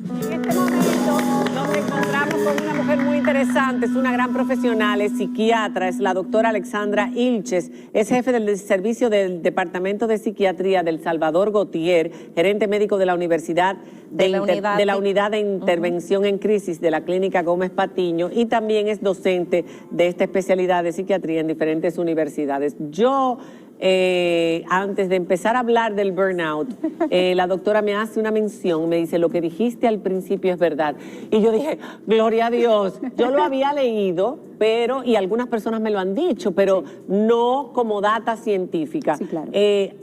En este momento nos encontramos con una mujer muy interesante, es una gran profesional, es psiquiatra, es la doctora Alexandra Ilches, es jefe del servicio del Departamento de Psiquiatría del Salvador Gautier, gerente médico de la Universidad de la Unidad de Intervención en Crisis de la Clínica Gómez Patiño, y también es docente de esta especialidad de psiquiatría en diferentes universidades. Antes de empezar a hablar del burnout, la doctora me hace una mención, me dice, lo que dijiste al principio es verdad. Y yo dije, gloria a Dios, yo lo había leído, y algunas personas me lo han dicho, pero no como data científica. Sí, claro.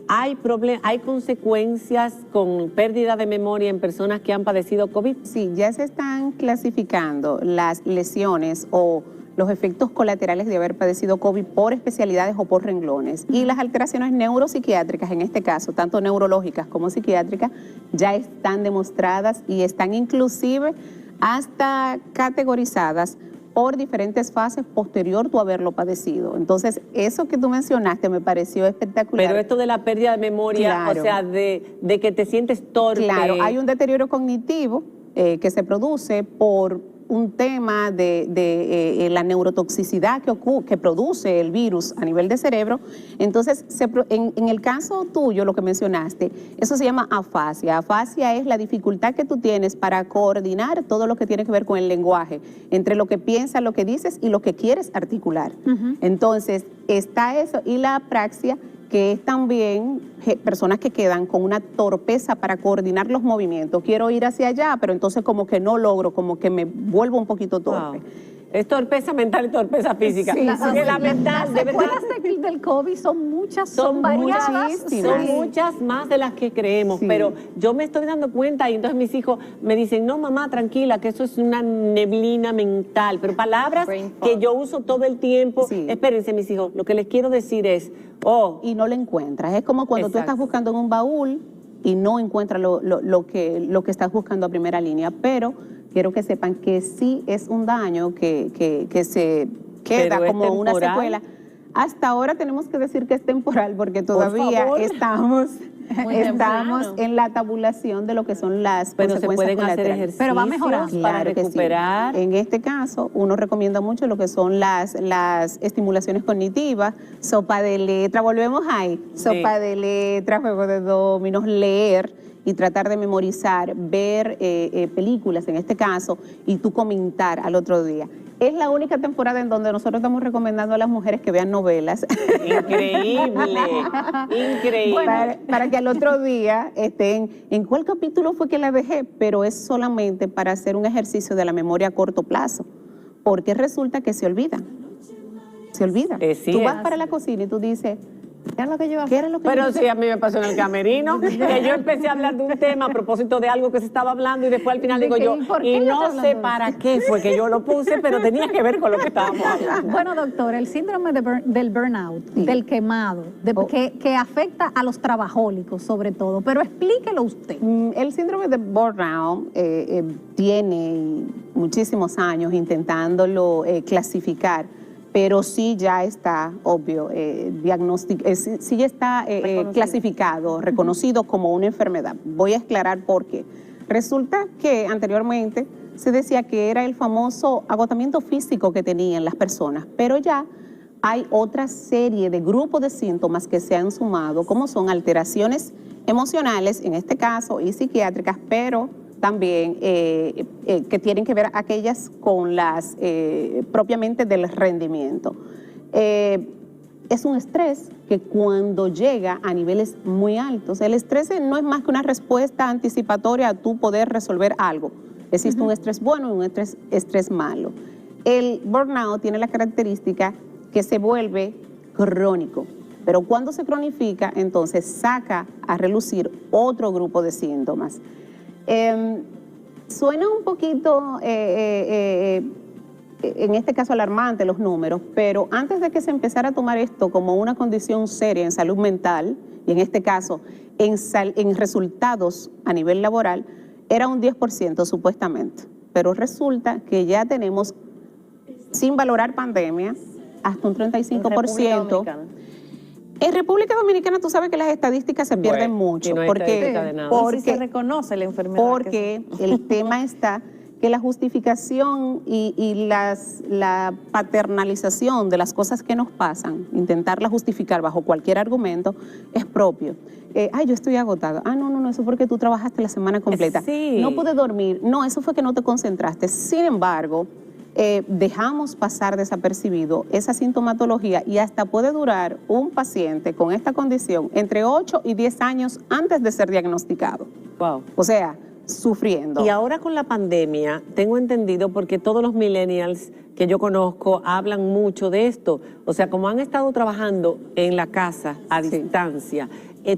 ¿Hay consecuencias con pérdida de memoria en personas que han padecido COVID? Sí, ya se están clasificando las lesiones o los efectos colaterales de haber padecido COVID por especialidades o por renglones. Y las alteraciones neuropsiquiátricas, en este caso, tanto neurológicas como psiquiátricas, ya están demostradas y están inclusive hasta categorizadas por diferentes fases posterior a haberlo padecido. Entonces, eso que tú mencionaste me pareció espectacular. Pero esto de la pérdida de memoria, claro, o sea, de que te sientes torpe. Claro, hay un deterioro cognitivo que se produce por un tema de la neurotoxicidad que produce el virus a nivel de cerebro. Entonces, en el caso tuyo, lo que mencionaste, eso se llama afasia. Afasia es la dificultad que tú tienes para coordinar todo lo que tiene que ver con el lenguaje, entre lo que piensas, lo que dices y lo que quieres articular. Entonces, está eso, y la apraxia, que es también personas que quedan con una torpeza para coordinar los movimientos. Quiero ir hacia allá, pero entonces como que no logro, como que me vuelvo un poquito torpe. Wow. Es torpeza mental y torpeza física. Sí, porque la mental, las secuelas del COVID son muchas, son variadas. Son muchas más de las que creemos, pero yo me estoy dando cuenta y entonces mis hijos me dicen, no mamá, tranquila, que eso es una neblina mental, pero palabras que yo uso todo el tiempo. Espérense mis hijos, lo que les quiero decir es, y no lo encuentras. Es como cuando tú estás buscando en un baúl y no encuentras lo que estás buscando a primera línea, pero quiero que sepan que sí es un daño que se queda como una secuela. Hasta ahora tenemos que decir que es temporal porque todavía estamos en la tabulación de lo que son las consecuencias se pueden hacer colaterales. ejercicios, pero va a mejorar para recuperar. Sí. En este caso, uno recomienda mucho lo que son las estimulaciones cognitivas, sopa de letra, volvemos ahí, sopa de letra, juego de dominos, leer y tratar de memorizar, ver películas en este caso, y tú comentar al otro día. Es la única temporada en donde nosotros estamos recomendando a las mujeres que vean novelas. Increíble, increíble. Para que al otro día estén, ¿en cuál capítulo fue que la dejé? Pero es solamente para hacer un ejercicio de la memoria a corto plazo, porque resulta que se olvida. Se olvida. Tú vas para la cocina y tú dices, ¿qué era lo que yo hacía? Pero sí, a mí me pasó en el camerino, que yo empecé a hablar de un tema a propósito de algo que se estaba hablando y después al final digo yo, y no sé para qué fue que yo lo puse, pero tenía que ver con lo que estábamos hablando. Bueno, doctor, el síndrome del burnout, del quemado, que afecta a los trabajólicos sobre todo, pero explíquelo usted. El síndrome de burnout tiene muchísimos años intentándolo clasificar, pero sí ya está, obvio, sí ya está clasificado, reconocido como una enfermedad. Voy a aclarar por qué. Resulta que anteriormente se decía que era el famoso agotamiento físico que tenían las personas, pero ya hay otra serie de grupos de síntomas que se han sumado, como son alteraciones emocionales, en este caso, y psiquiátricas, pero también que tienen que ver aquellas con las propiamente del rendimiento. Es un estrés que cuando llega a niveles muy altos, el estrés no es más que una respuesta anticipatoria a tu poder resolver algo. Existe un estrés bueno y un estrés malo. El burnout tiene la característica que se vuelve crónico, pero cuando se cronifica, entonces saca a relucir otro grupo de síntomas. Suena un poquito, en este caso alarmante los números, pero antes de que se empezara a tomar esto como una condición seria en salud mental, y en este caso en resultados a nivel laboral, era un 10% supuestamente, pero resulta que ya tenemos, sin valorar pandemia, hasta un 35%. En República Dominicana tú sabes que las estadísticas se pierden mucho, y no hay estadística de nada. ¿Y si se reconoce la enfermedad? porque el tema está que la justificación y la paternalización de las cosas que nos pasan, intentarla justificar bajo cualquier argumento, es propio. Yo estoy agotado. No, eso porque tú trabajaste la semana completa. Sí. No pude dormir. No, eso fue que no te concentraste. Sin embargo, dejamos pasar desapercibido esa sintomatología y hasta puede durar un paciente con esta condición entre 8 y 10 años antes de ser diagnosticado. Wow. O sea, sufriendo. Y ahora con la pandemia, tengo entendido, porque todos los millennials que yo conozco hablan mucho de esto. O sea, como han estado trabajando en la casa a distancia,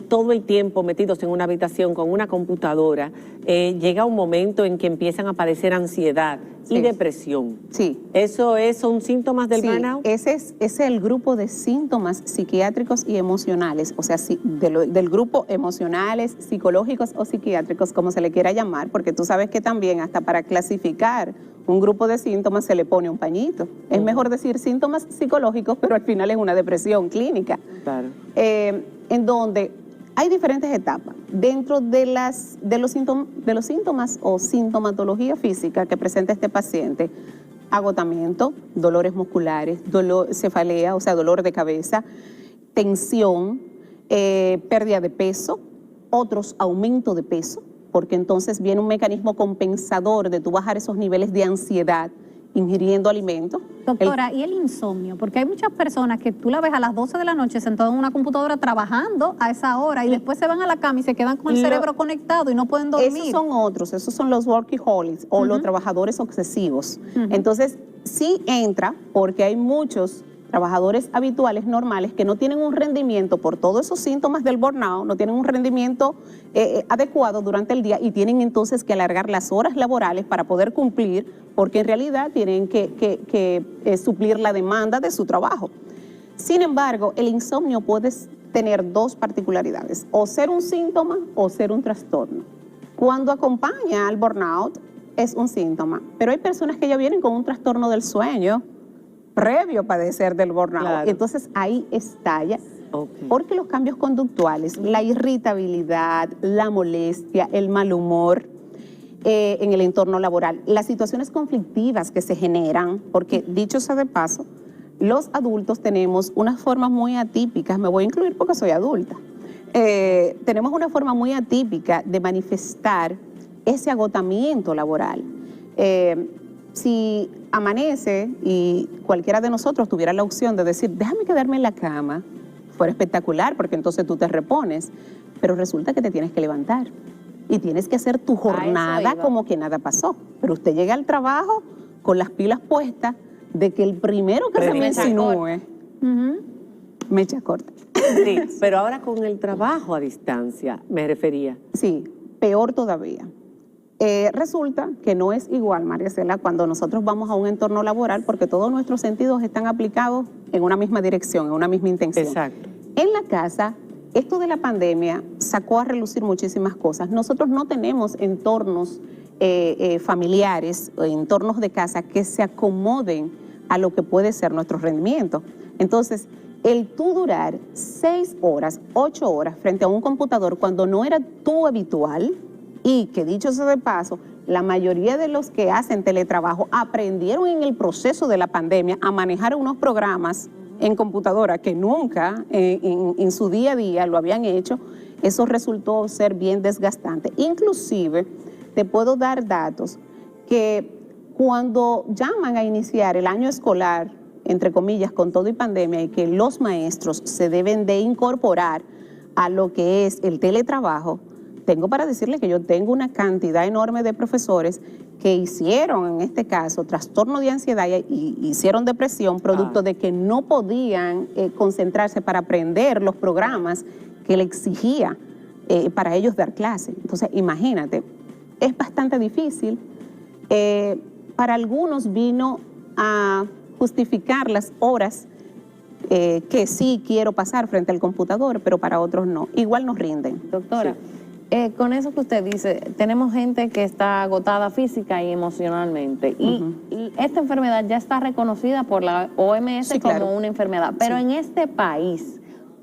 todo el tiempo metidos en una habitación con una computadora, llega un momento en que empiezan a padecer ansiedad y depresión. Sí. ¿Eso son síntomas del burnout? Ese es el grupo de síntomas psiquiátricos y emocionales, o sea, del grupo emocionales, psicológicos o psiquiátricos, como se le quiera llamar, porque tú sabes que también hasta para clasificar un grupo de síntomas se le pone un pañito. Es mejor decir síntomas psicológicos, pero al final es una depresión clínica. Claro. En donde hay diferentes etapas. Dentro de los síntomas o sintomatología física que presenta este paciente, agotamiento, dolores musculares, cefalea, o sea, dolor de cabeza, tensión, pérdida de peso, otros aumento de peso, porque entonces viene un mecanismo compensador de tú bajar esos niveles de ansiedad ingiriendo alimentos. Doctora, ¿y el insomnio? Porque hay muchas personas que tú la ves a las 12 de la noche sentado en una computadora trabajando a esa hora y después se van a la cama y se quedan con el cerebro conectado y no pueden dormir. Esos son los workaholics o los trabajadores obsesivos. Entonces, sí entra porque hay muchos trabajadores habituales, normales, que no tienen un rendimiento por todos esos síntomas del burnout, no tienen un rendimiento adecuado durante el día y tienen entonces que alargar las horas laborales para poder cumplir, porque en realidad tienen que suplir la demanda de su trabajo. Sin embargo, el insomnio puede tener dos particularidades, o ser un síntoma o ser un trastorno. Cuando acompaña al burnout es un síntoma, pero hay personas que ya vienen con un trastorno del sueño previo a padecer del burnout. Claro. Entonces ahí estalla, porque los cambios conductuales, la irritabilidad, la molestia, el mal humor en el entorno laboral, las situaciones conflictivas que se generan, porque dicho sea de paso, los adultos tenemos unas formas muy atípicas, me voy a incluir porque soy adulta, tenemos una forma muy atípica de manifestar ese agotamiento laboral. Si amanece y cualquiera de nosotros tuviera la opción de decir, déjame quedarme en la cama, fuera espectacular, porque entonces tú te repones, pero resulta que te tienes que levantar y tienes que hacer tu jornada como que nada pasó. Pero usted llega al trabajo con las pilas puestas de que el primero que se me insinúe, me echa corta. Sí, pero ahora con el trabajo a distancia, me refería. Sí, peor todavía. Resulta que no es igual, María Cela, cuando nosotros vamos a un entorno laboral, porque todos nuestros sentidos están aplicados en una misma dirección, en una misma intención. Exacto. En la casa, esto de la pandemia sacó a relucir muchísimas cosas. Nosotros no tenemos entornos familiares, entornos de casa que se acomoden a lo que puede ser nuestro rendimiento. Entonces, el tú durar 6 horas, 8 horas frente a un computador cuando no era tu habitual, y que dicho sea de paso, la mayoría de los que hacen teletrabajo aprendieron en el proceso de la pandemia a manejar unos programas en computadora que nunca en su día a día lo habían hecho. Eso resultó ser bien desgastante. Inclusive, te puedo dar datos que cuando llaman a iniciar el año escolar, entre comillas, con todo y pandemia, y que los maestros se deben de incorporar a lo que es el teletrabajo, tengo para decirle que yo tengo una cantidad enorme de profesores que hicieron, en este caso, trastorno de ansiedad y hicieron depresión producto de que no podían concentrarse para aprender los programas que le exigía para ellos dar clase. Entonces, imagínate, es bastante difícil. Para algunos vino a justificar las horas que sí quiero pasar frente al computador, pero para otros no. Igual nos rinden. Doctora, con eso que usted dice, tenemos gente que está agotada física y emocionalmente. Y esta enfermedad ya está reconocida por la OMS como una enfermedad. Pero en este país,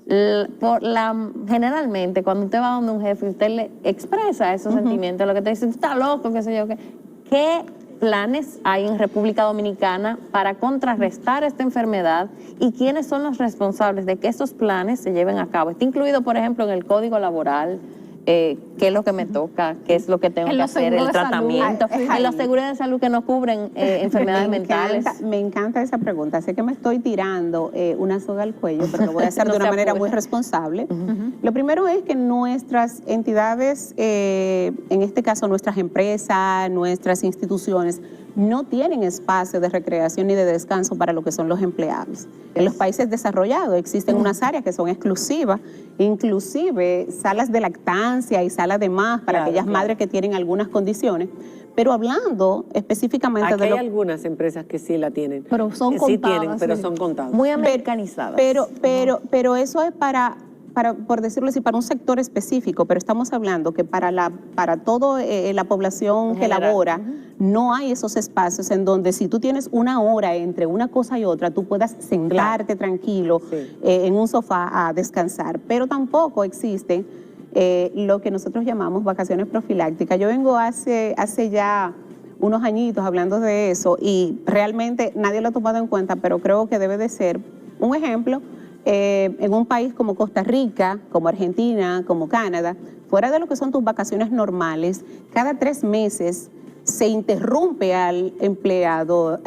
generalmente cuando usted va donde un jefe, usted le expresa esos sentimientos, lo que te dice, tú estás loco, qué sé yo, ¿qué planes hay en República Dominicana para contrarrestar esta enfermedad y quiénes son los responsables de que esos planes se lleven a cabo? Está incluido, por ejemplo, en el Código Laboral, qué es lo que me toca, qué es lo que tengo que hacer, el tratamiento, en la seguridad de salud que no cubren enfermedades mentales. Me encanta esa pregunta. Sé que me estoy tirando una soga al cuello, pero lo voy a hacer de una manera muy responsable. Lo primero es que nuestras entidades, en este caso nuestras empresas, nuestras instituciones, no tienen espacio de recreación ni de descanso para lo que son los empleados. En los países desarrollados existen unas áreas que son exclusivas, inclusive salas de lactancia y salas de más para aquellas madres que tienen algunas condiciones. Pero hablando específicamente aquí de hay algunas empresas que sí la tienen. Pero son sí contadas. tienen, pero son contadas. Muy americanizadas. Pero eso es por decirlo así, para un sector específico, pero estamos hablando que para toda la población que labora, no hay esos espacios en donde si tú tienes una hora entre una cosa y otra, tú puedas sentarte tranquilo en un sofá a descansar. Pero tampoco existen lo que nosotros llamamos vacaciones profilácticas. Yo vengo hace ya unos añitos hablando de eso y realmente nadie lo ha tomado en cuenta, pero creo que debe de ser un ejemplo. En un país como Costa Rica, como Argentina, como Canadá, fuera de lo que son tus vacaciones normales, cada 3 meses se interrumpe al empleado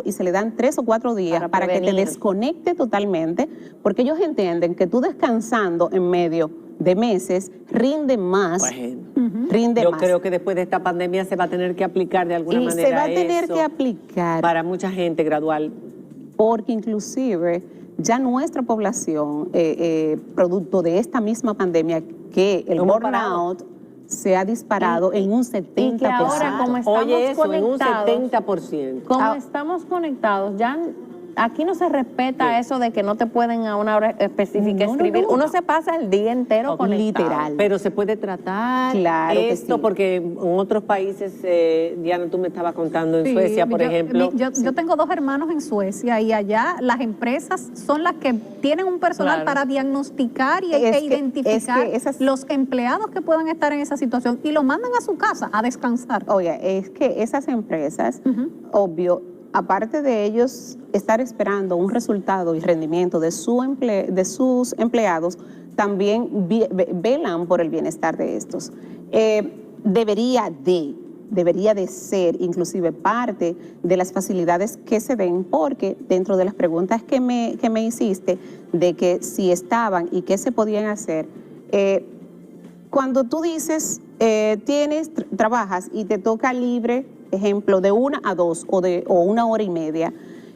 y se le dan 3 o 4 días para que te desconecte totalmente, porque ellos entienden que tú descansando en medio de meses rinde más. Rinde Yo más. creo que después de esta pandemia se va a tener que aplicar de alguna manera. Se va a tener eso que aplicar. para mucha gente gradual. Porque inclusive ya nuestra población, producto de esta misma pandemia, que el burnout se ha disparado en un 70%. Y que ahora, como estamos Oye, eso, conectados, en un 70%. como estamos conectados, ya aquí no se respeta eso de que no te pueden a una hora específica escribir. Uno se pasa el día entero conectado. Literal. Pero se puede tratar esto, porque en otros países, Diana, tú me estabas contando, en Suecia, por ejemplo. Yo tengo 2 hermanos en Suecia y allá las empresas son las que tienen un personal para diagnosticar e identificar los empleados que puedan estar en esa situación y lo mandan a su casa a descansar. Oye, es que esas empresas, obvio, aparte de ellos estar esperando un resultado y rendimiento de sus empleados, también velan por el bienestar de estos. Debería de ser inclusive parte de las facilidades que se den, porque dentro de las preguntas que me hiciste de que si estaban y qué se podían hacer, cuando tú dices, trabajas y te toca libre, ejemplo, de 1 a 2 o 1 hora y media,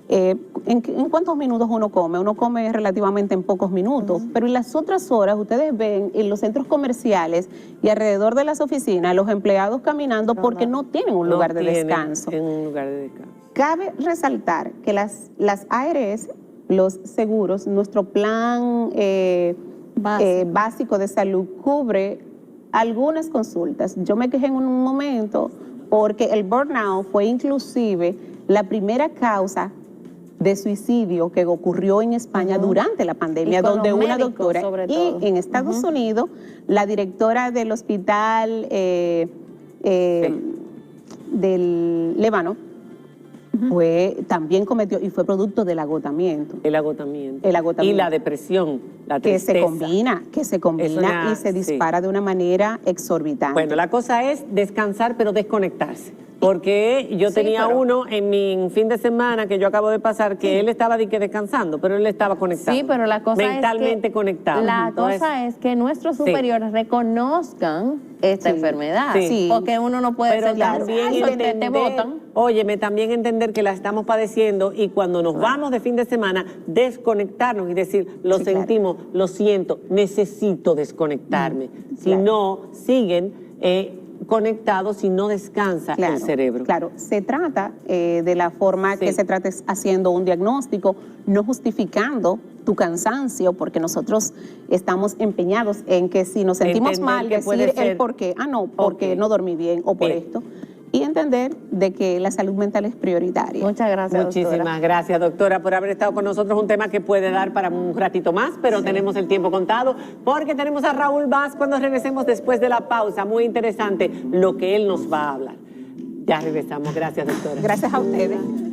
¿en cuántos minutos uno come? Uno come relativamente en pocos minutos, pero en las otras horas ustedes ven en los centros comerciales y alrededor de las oficinas los empleados caminando porque no tienen un lugar de descanso. Cabe resaltar que las ARS, los seguros, nuestro plan básico de salud cubre algunas consultas. Yo me quejé en un momento porque el burnout fue inclusive la primera causa de suicidio que ocurrió en España durante la pandemia, donde una doctora, y en Estados Unidos, la directora del hospital del Líbano, también cometió, y fue producto del agotamiento. El agotamiento. Y la depresión, la tristeza. Que se combina y se dispara de una manera exorbitante. Bueno, la cosa es descansar, pero desconectarse. Porque yo tenía uno en mi fin de semana que yo acabo de pasar, que él estaba descansando, pero él estaba conectado. Sí, pero la cosa mentalmente es que conectado. La cosa es que nuestros superiores reconozcan esta enfermedad. Porque uno no puede ser también te votan. Óyeme, también entender que la estamos padeciendo y cuando nos vamos de fin de semana, desconectarnos y decir, lo sentimos, lo siento, necesito desconectarme. Si no, siguen conectados y no descansa el cerebro. Claro, se trata de la forma que se trate haciendo un diagnóstico, no justificando tu cansancio, porque nosotros estamos empeñados en que si nos sentimos mal, decir el por qué. No, porque no dormí bien o por esto. y entender de que la salud mental es prioritaria. Muchas gracias, Muchísimas doctora. gracias, doctora, por haber estado con nosotros. Un tema que puede dar para un ratito más, pero tenemos el tiempo contado porque tenemos a Raúl Vaz cuando regresemos después de la pausa. Muy interesante lo que él nos va a hablar. Ya regresamos. Gracias, doctora. Gracias a ustedes.